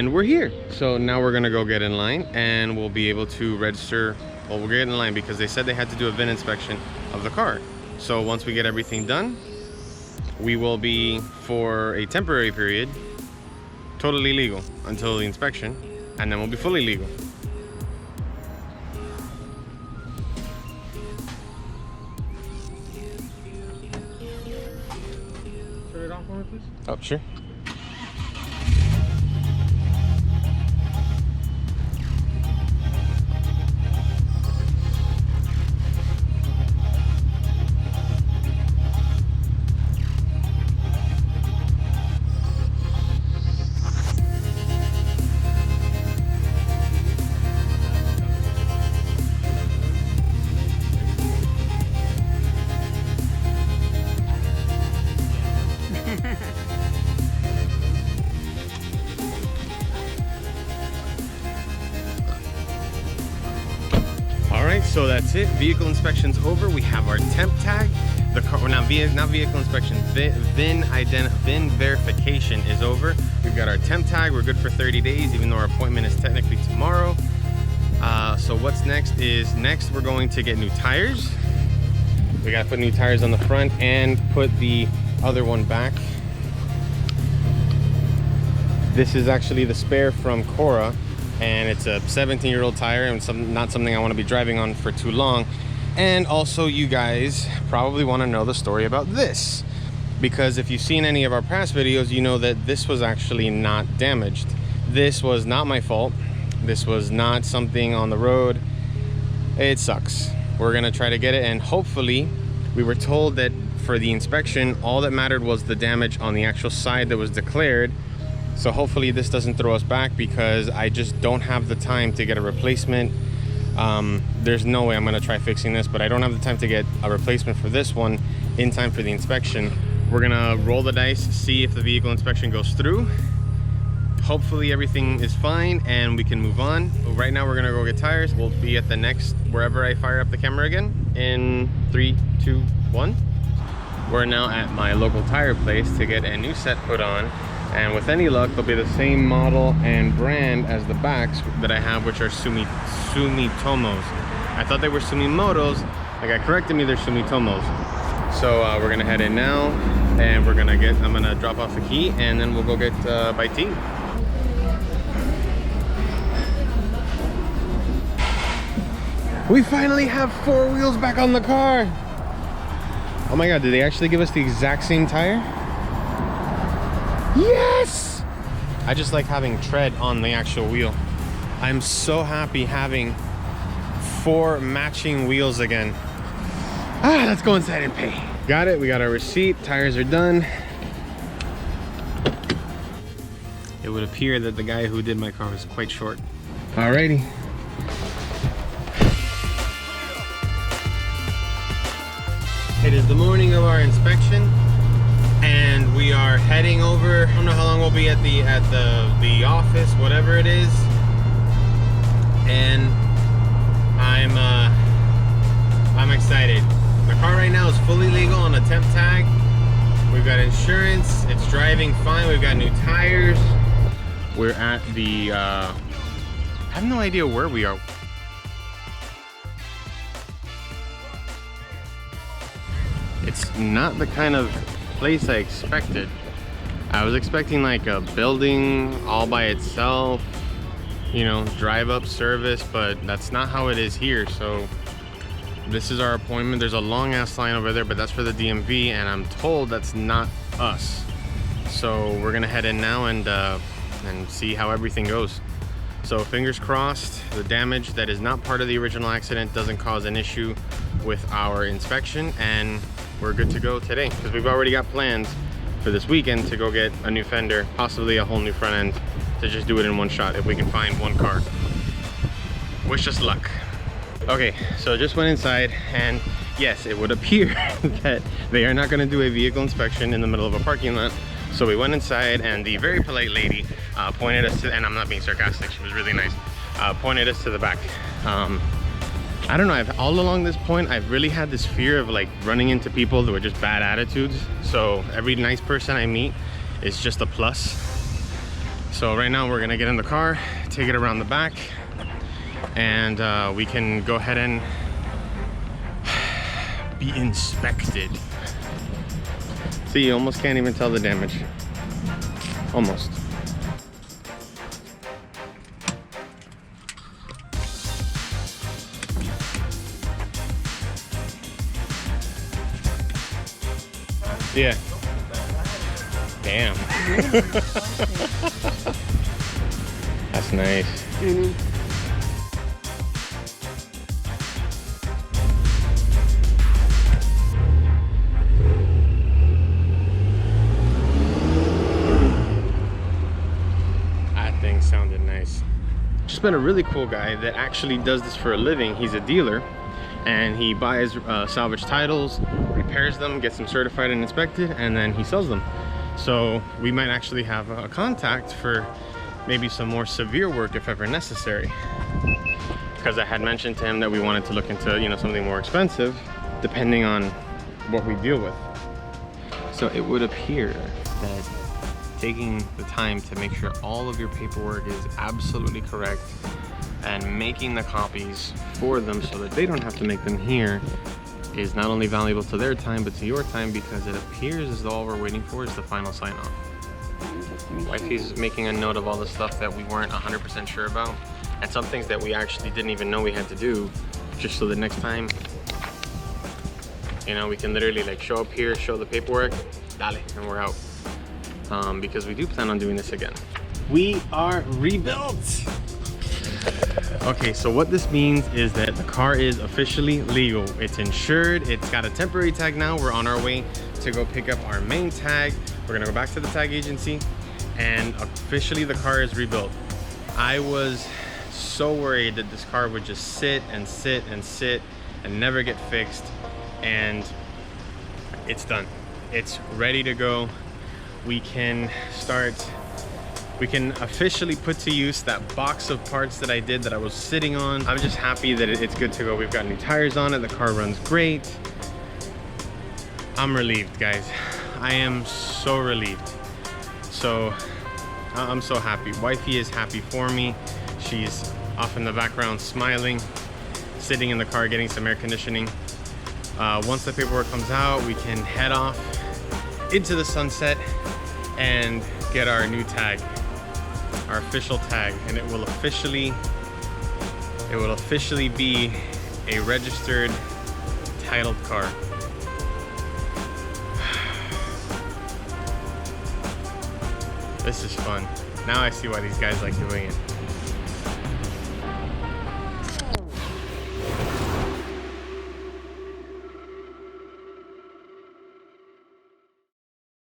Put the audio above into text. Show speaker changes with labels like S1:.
S1: and we're here. So now we're gonna go get in line and we'll be able to register. Well, we'll get in line because they said they had to do a VIN inspection of the car. So once we get everything done, we will be, for a temporary period, totally legal until the inspection, and then we'll be fully legal.
S2: Turn it off for me, please.
S1: Oh, sure. So that's it. Vehicle inspection's over. We have our temp tag. The car, not vehicle inspection. VIN verification is over. We've got our temp tag. We're good for 30 days, even though our appointment is technically tomorrow. So what's next is we're going to get new tires. We gotta put new tires on the front and put the other one back. This is actually the spare from Cora, and it's a 17-year-old tire and not something I want to be driving on for too long. And also, you guys probably want to know the story about this, because if you've seen any of our past videos, you know that this was actually not damaged. This was not my fault. This was not something on the road. It sucks. We're gonna try to get it, and hopefully, we were told that for the inspection, all that mattered was the damage on the actual side that was declared. So hopefully this doesn't throw us back, because I just don't have the time to get a replacement. There's no way I'm gonna try fixing this, but I don't have the time to get a replacement for this one in time for the inspection. We're gonna roll the dice, see if the vehicle inspection goes through. Hopefully everything is fine and we can move on. But right now we're gonna go get tires. We'll be at the next, wherever I fire up the camera again, in 3, 2, 1. We're now at my local tire place to get a new set put on. And with any luck, they'll be the same model and brand as the backs that I have, which are Sumitomos. I thought they were Sumimotos. Like, I corrected me, they're Sumitomos. So we're gonna head in now, and I'm gonna drop off the key, and then we'll go get by tea. We finally have 4 wheels back on the car. Oh my God, did they actually give us the exact same tire? Yes! I just like having tread on the actual wheel. I'm so happy having 4 matching wheels again. Let's go inside and pay. Got it, we got our receipt, tires are done. It would appear that the guy who did my car was quite short. Alrighty. It is the morning of our inspection, and we are heading over. I don't know how long we'll be at the office, whatever it is. And I'm excited. The car right now is fully legal on a temp tag. We've got insurance. It's driving fine. We've got new tires. We're at the I have no idea where we are. It's not the kind of place I expected. I was expecting like a building all by itself, you know, drive up service, but that's not how it is here. So this is our appointment. There's a long ass line over there, but that's for the DMV, and I'm told that's not us. So we're gonna head in now and see how everything goes. So fingers crossed the damage that is not part of the original accident doesn't cause an issue with our inspection, and we're good to go today, because we've already got plans for this weekend to go get a new fender, possibly a whole new front end, to just do it in one shot if we can find one car. Wish us luck. Okay, so just went inside, and yes, it would appear that they are not going to do a vehicle inspection in the middle of a parking lot. So we went inside, and the very polite lady pointed us to, and I'm not being sarcastic, she was really nice, pointed us to the back. I don't know, all along this point, I've really had this fear of like running into people who are just bad attitudes. So every nice person I meet is just a plus. So right now we're gonna get in the car, take it around the back, and we can go ahead and be inspected. See, you almost can't even tell the damage. Almost. Yeah. Damn. That's nice. That thing sounded nice. Just met a really cool guy that actually does this for a living. He's a dealer and he buys salvage titles, repairs them, gets them certified and inspected, and then he sells them. So we might actually have a contact for maybe some more severe work if ever necessary. Because I had mentioned to him that we wanted to look into, you know, something more expensive depending on what we deal with. So it would appear that taking the time to make sure all of your paperwork is absolutely correct and making the copies for them so that they don't have to make them here is not only valuable to their time but to your time, because it appears as though all we're waiting for is the final sign-off. Wifey's making a note of all the stuff that we weren't 100% sure about, and some things that we actually didn't even know we had to do, just so that next time, you know, we can literally like show up here, show the paperwork, dale, and we're out. Because we do plan on doing this again. We are rebuilt. Okay, so what this means is that the car is officially legal. It's insured, it's got a temporary tag now. We're on our way to go pick up our main tag. We're gonna go back to the tag agency, and officially the car is rebuilt. I was so worried that this car would just sit and sit and sit and never get fixed, and it's done. It's ready to go. We can officially put to use that box of parts that I did that I was sitting on. I'm just happy that it's good to go. We've got new tires on it. The car runs great. I'm relieved, guys. I am so relieved. So I'm so happy. Wifey is happy for me. She's off in the background smiling, sitting in the car getting some air conditioning. Once the paperwork comes out, we can head off into the sunset and get our new tag, our official tag, and it will officially be a registered, titled car. This is fun. Now I see why these guys like doing it.